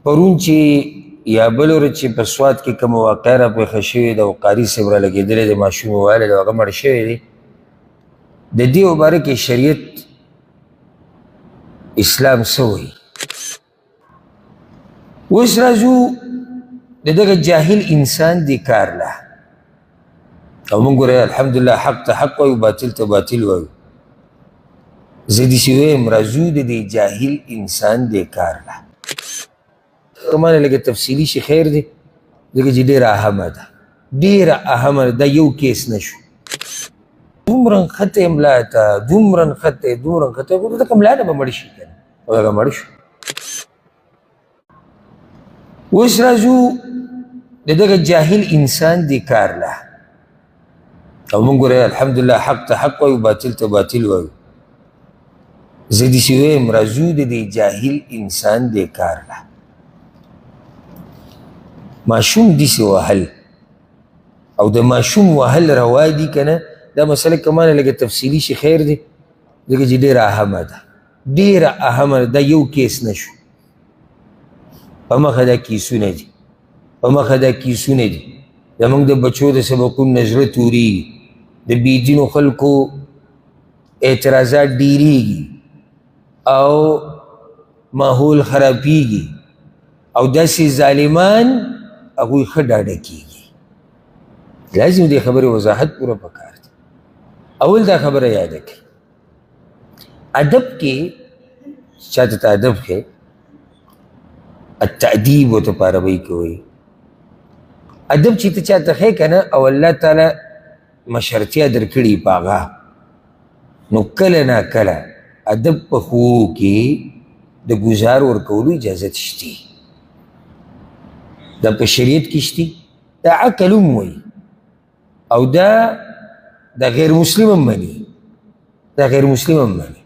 پرون چې یا بل ورځ چې په سوات کې کومه واقعه راپېښه شوې ده او قاري صاحب رالګېدلی دی ماشوم ووالی دی هغه مړ شوی دی د دې باره کې شریعت اسلام څه وایي اوس راځو د دغه جاهل انسان دې کار له او موږ ګوره الحمدلله حق ته حق وایو باطل ته باطل وایو زه داسې وایم راځو د دې جاهل انسان دې کار له مانه لږه تفصیلي شي خیر دی ځکه چې ډېره اهمه ده ډېره اهمه ده دا یو کیس نه شو دومره نښتې ملا ته دومره نښتې ځکه ملا نه به مړ شي که نه او هغه مړ شو اوس راځو د دغه جاهل انسان دې کار له او موږ ګوره الحمدلله حق ته حق وایو باطل ته باطل وایو زه داسې وایم راځو د دې جاهل انسان دې کار له ماشوم داسې وهل او د ماشوم وهل روا دي که نه دا مسله که مانه لږه تفصیلي شي خیر دی ځکه چې ډېره اهمه ده ډېره اهمه ده دا یو کیس نه شو په مخه دا کیسونه دي په مخه دا کیسونه دي زموږ د بچو د سبقونو نه زړه تورېږي د بېدینو خلکو اعتراضات ډېرېږي او ماحول خرابېږي او داسې ظالمان هغوی ښه ډاډه کېږي لازم دې خبرې وضاحت پوره پکار دی اول دا خبره یاده کړئ ادب کې چاته ته ادب ښیي التأدیب ورته په عربۍ کې وایي ادب چې ته چاته ښیې که نه او الله تعالی مشرتیا درکړي په هغه نو کله ناکله ادب په ښوو کې د ګزار ورکولو اجازت شته دا په شریعت کې شته دا عقل هم وایي او دا غیر مسلم هم مني دا غیر مسلم هم مني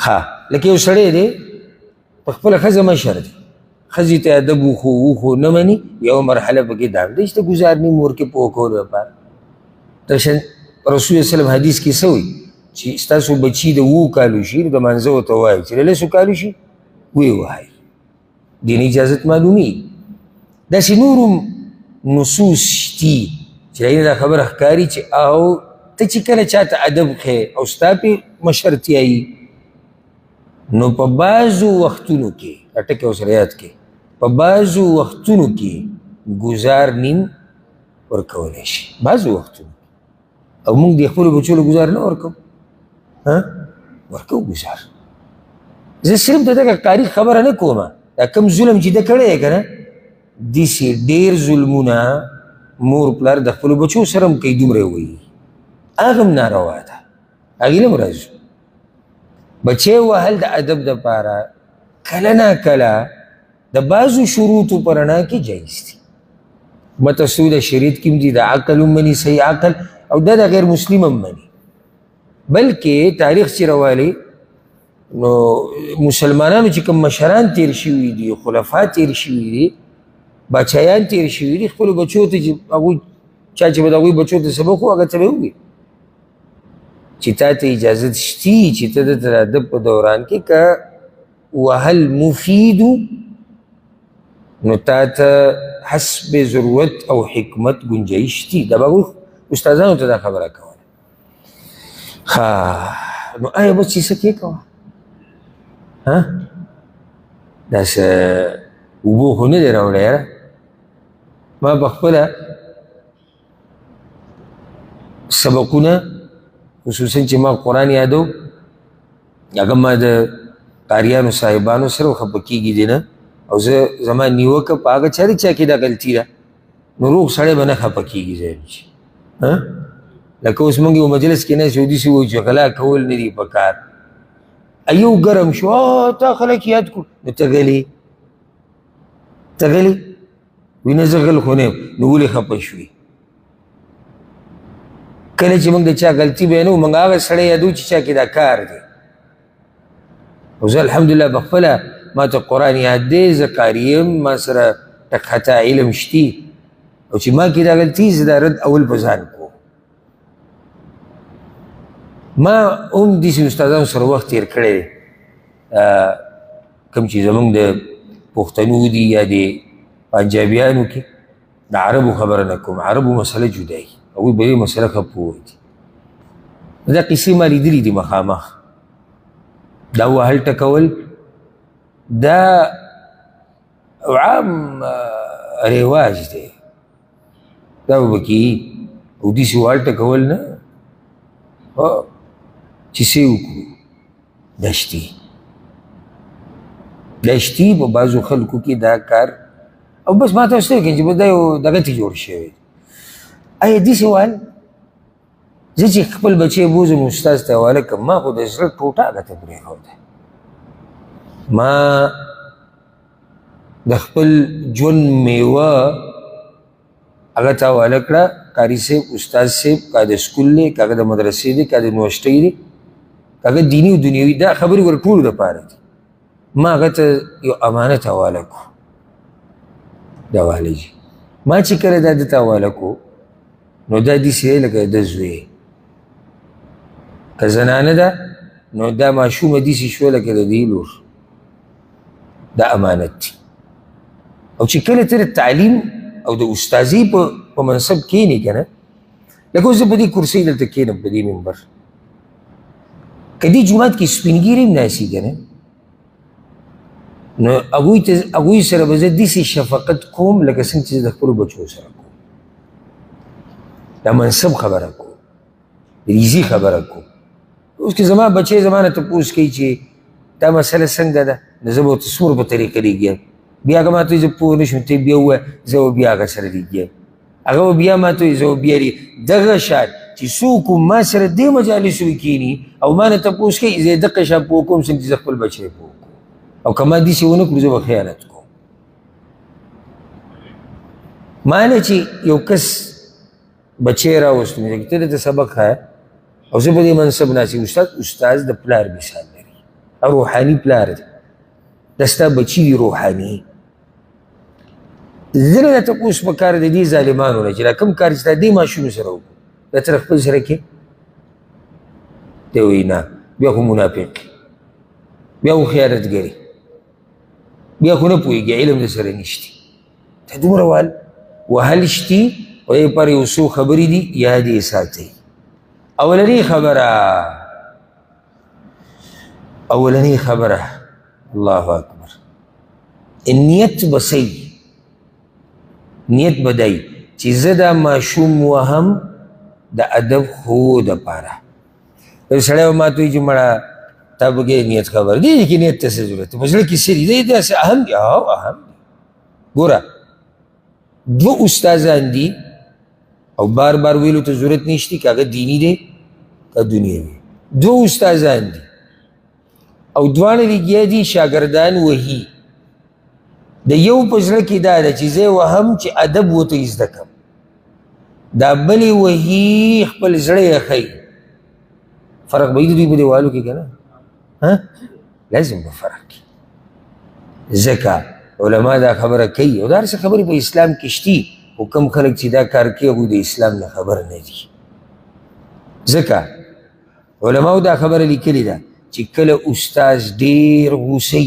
ښه لکه یو سړی دی په خپله ښځه مشر دی ښځې ته ادب وښو نه مني یوه مرحله پکې دا هم دی چې ته ګزار نیم ورکې پوه کولو لپاره رسول وسلم حدیث کې څه وایي چې ستاسو بچي د 7 کالو شي د مانځه ورته وایي چې د 10 کالو شي ویې وهئ دین اجازت معلومي داسې نورو نصوص شتي چې هغې دا خبره ښکاري چې او ته چې کله چاته ادب ښیې او ستا پې مشرتیایي نو په بعضو وختونو کې دا ټکې اوسره یاد کړې په بعضو وختونو کې ګزار نیم ورکولی شي بعضو وختونو او موږ د خپلو بچو له ګزار نه ورکوو ورکوو ګزار زه صرف د دغه قاري خبره نه کومه دا کم ظلم چې ده کړی که نه داسې ډېر ظلمونه مور پلار د خپلو بچو سره هم کوي دومره وایي هغه هم ناروا ده هغې نه هم راځو بچی وهل د ادب دپاره کله ناکله د بعضو شروطو په رڼا کې جایز دي متاسو د شریعت کې هم دي د عقل هم مني صحیح عقل او دا د غیر مسلم هم مني بلکې تاریخ چې راوالي نو مسلمانانو چې کوم مشران تیر شوي دي خلفا تیر شوي دي باچایان تیر شوي دي خپلو بچو ته چې هغوی چا چې به د هغوی بچو ته سبق وو هغه ته به یې ووایي چې تا ته اجازت شتي چې ته دته د ادب په دوران کې که وهل مفیدو نو تا ته حسب ضرورت او حکمت گنجایش شتي دا به هغوی استادانو ته دا خبره کوله ښه نو آیا بس چې څه کې کوه داسې اوبو خو نه دی راوړی یاره ما په خپله سبقونه خصوصا چې ما قرآن یادو هغه ما د قاریانو صاحبانو سره خفه کېږي دی نه او زه زما نیوکه په هغه چا کې دا غلطي ده نو روغ سړی به نه خفه کېږي ځایم چې لکه اوس موږ یو مجلس کې ناست یو داسې وایو چې غلا کول نه دي پکار ایو ګرم شو تا خلک یاد کړو نو ته غلې وي نه زه غل خو نه یم نو ولې خفه شوې کله چې موږ د چا غلطي بیانو موږ هغه سړی یادو چې چا کې دا کار دی او زه الحمدلله بخپله ما ته قرآن یاد دی زه قاري یم ما سره ټک خطا علم شتي او چې ما کې دا غلطي زه دا رد اول په ځان کوم ما هم داسې استادانو سره وخت تېر کړی کوم چې زموږ د پښتنو دي یا د پنجابیانو کې د عربو خبره نه کوم، عربو مسله جدا وي، هغوی به دې مسله ښه پوه دي. دا قصې ما لیدلي دي مخامخ. دا وهل ټکول دا عام رواج دی، دا به کېږي او داسې وهل ټکول نه چې څه وکړو. دشتي په بعضو خلکو کې دا کار او بس ما تاسو ته وکړم چې دا یو دغه ته جوړ شوی. آیا داسې وهل زه چې خپل بچی بوځم استاد ته حواله کړم، ما خو د زړه ټوټه هغه ته پرېښوده. ما د خپل ژوند میوه هغه ته حواله کړه، قاري صاحب استاد صاحب که د سکول دی که هغه د مدرسې دی که د یونیورسټۍ دی که هغه دیني او دنیوي، دا خبرې ور ټولو دپاره دي. ما هغه ته یو امانت حواله کړو. دا والجي ما چې کله دا دته حواله کړو نو دا داسې دی لکه د زوی، که زنانه ده نو دا ماشومه داسې شوه لکه د دې لور. دا امانت دی. او چې کله ته د تعلیم او د استازي په منصب کښېنې که نه، لکه اوس زه په دې کرسۍ دلته کښېنم په دې منبر، که دې جومات کې سپین ږیري هم ناستي که نه، نو هغوی سره به زه داسې شفقت کوم لکه څنګه چې زه د خپلو بچو سره کوم. دا منصب خبره کوم، ریزي خبره کوم. اوس که زما بچی زما نه تپوس کوي چې دا مسله څنګه ده، نو زه به ورته څومره په طریقه لګیم. بیا که ما ته وایي زه پوه نه شوم، ته بیا ووایه، زه به بیا هغه سره لګیم. هغه به بیا ما ته وایي، زه به بیا دغه شان چې څوک ما سره دې مجالسو کې کښېني او ما نه تپوس کوي، زه یې دغه شان پوه کوم څنګه چې زه خپل بچی پوه کوم. او که ما داسې ونه کړو زه به خیانت کوم. ما نه چې یو کس بچی راوستو مې ته دته سبق ښایه او زه په دې منصب ناست یم. استاد د پلار مثال لري، روحاني پلار دی. دا ستا بچي وي روحاني. زه نه تپوس پکار د دې ظالمانو نه چې دا کوم کار چې تا دې ماشومو سره وکړو دا ته خپل سره کې دی وایي نه، بیا خو منافق، بیا خو خیانتګري، بیا خو نه پوهېږي، علم د سره نشتي. ته دومره وهل شتي او دې لپاره یو څو خبرې دي یاد یې ساتئ. اولنی خبره الله اکبر، نیت بسی، نیت بدای چې زه دا ماشوم وهم د ادب خو دپاره. یو سړی به ما ته وایي چې مړه تا پکې نیت خبر دی چې نیت ته څه ضرورت دی، په زړه کې څه دي، دی داسې اهم دي. اهم دي. ګوره دوه استادان دي او بار بار ویلو ته ضرورت نشتی که هغه دیني دی که دنیوي. دوه استادان دي او دواړه لګیا دي شاګردان وهي. د یو په زړه کې دا ده چې زه وهم چې ادب ورته زده کړم، دا بلې وهي خپل زړه یې ښیي. فرق به وي د دوی په دیوالو کې که نه؟ لازم به فرق کړي. ځکه علما دا خبره کوي او دا هر څه خبرې په اسلام کې شتي، خو کوم خلک چې دا کار کوي هغوی د اسلام نه خبر نه دي. ځکه علماو دا خبره لیکلې ده چې کله استاذ ډېر غوسه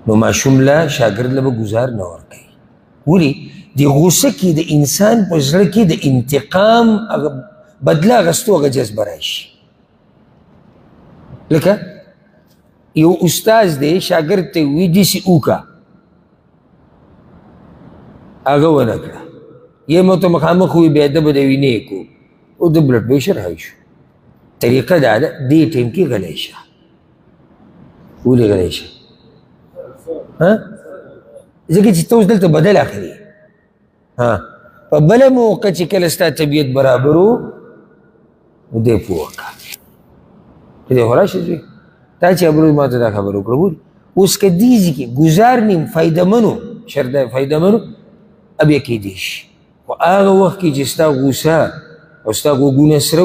نو ماشوم له شاګرد له به ګزار نه ورکوي. ولې؟ د غوسه کې د انسان په زړه کې د انتقام بدله اخیستو هغه جذبه راشي. لکه یو استاذ دی شاګرد ته وایي داسې وکړه، هغه ونه کړه، یا مو ته مخامخ ووایي بې ادبه دی وي نه یې کو او د بلډ پریشر های شو. طریقه دا ده دې ټایم کې غلی شه. ولې غلی شه؟ ځکه چې ته اوس دلته بدل اخلي. په بله موقع چې کله ستا طبیعت برابر و نو دی پوه کړه ته دی خو راشه زوی تا چې ابروز ما ته دا خبر وکړه. بولي اوس که دې ځای کې ګزار نیم فایدهمنو شرط فایدهمنو اب یې کیدی شي، خو هغه وخت کې چې ستا غوسه او ستا غوږونه سره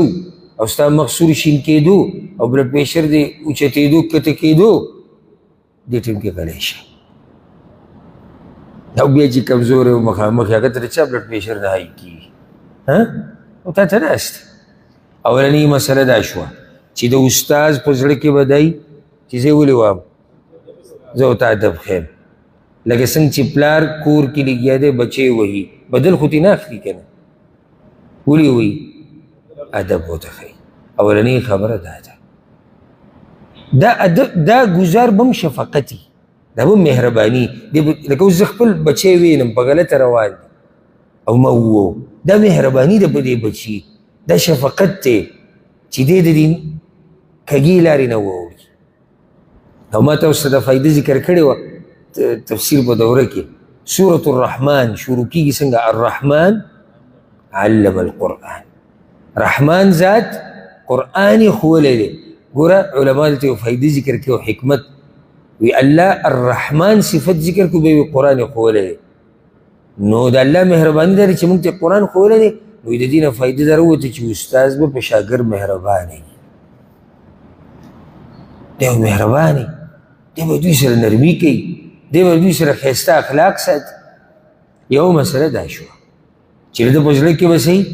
او ستا مخ سور شین کېدو او بلډ پریشر دې اوچتېدو کښته کېدو، دې ټیم کې غلی شه. او بیا چې کمزوری او مخامخ هغه ته د چا بلډ پریشر نه های کېږي او تا ته ناست. اولنۍ مسله دا شوه چې د استاذ په زړه کې به دی چې زه یې ولې وایم زه ورته ادب ښیم. لکه څنګه چې پلار کور کې لګیا دی بچی وهي بدل خو ترې نه اخلي که نه، ولې وایي ادب ورته ښیي. اولنۍ خبره دا ده. دا ادب دا ګزار به هم شفقتي، دا به مهرباني. لکه اوس زه خپل بچی وینم په غلطه روان دی او ما ووو، دا مهرباني ده په دې بچي، دا شفقت دی چې دی د دې کږې لارې نه واوړي. او ما ته اوس د فایده ذکر کړې وه تفسیر په دوره کې، سورة الرحمن شروع کېږي څنګه؟ الرحمن علم القرآن. رحمان ذات قرآن یې ښوولی دی. ګوره علما دلته یو فایده ذکر کړي او حکمت، وی الله الرحمن صفت ذکر کړو بیا وی قرآن یې ښوولی دی. نو د الله مهرباني دا چې موږ ته قرآن ښوولی دی، نو د دې نه فایده دا راووته چې استاذ به په شاګرد مهربانه وي. دی به مهربان وي، دی به دوی سره نرمي کوي، دی به دوی سره ښایسته اخلاق ساتي. یو مسله دا شوه چې د ده په زړه کې به صحیح